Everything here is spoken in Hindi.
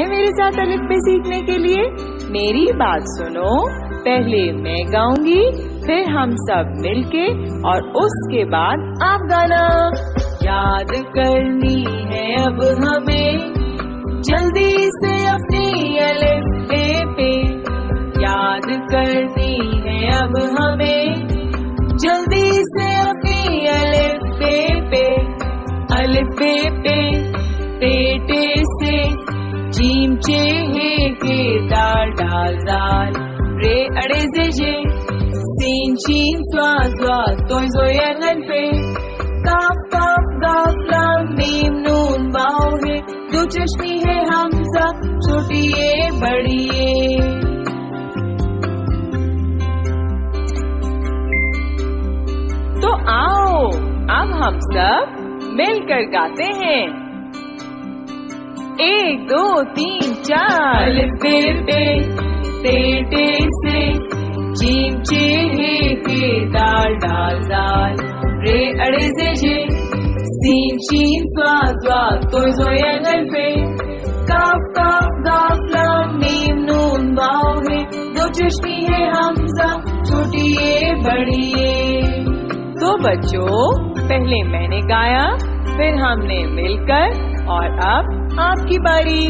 है मेरे साथ अलिफ-बे सीखने के लिए? मेरी बात सुनो, पहले मैं गाऊंगी, फिर हम सब मिलके और उसके बाद आप गाना। याद करनी है अब हमें जल्दी से अपनी अलिफ-बे पे, याद करनी है अब हमें जल्दी से अपनी अलिफ-बे पे। अलिफ-बे पे पेटे से जीम चे हे दाल डाल जाल, रे अड़े से जे सीन शीन स्वा स्वा तोय जोय अगन पे, काफ काफ गाफ लाम मीम नून वाव है, दो चश्मी है हमजा छोटी ये बड़ी ये। तो आओ अब हम सब मिलकर गाते हैं। 1 2 3 4। अलिफ-बे पे पेटे से जीम चे हे दाल डाल जाल, रे अड़े से जे सीन शीन स्वा स्वा तोय जोय अगन पे, काफ काफ गाफ लाम मीम नून वाव है, दो चश्मी है हमजा छोटी ये बड़ी ये। तो बच्चों, पहले मैंने गाया, फिर हमने मिलकर, और अब आपकी बारी।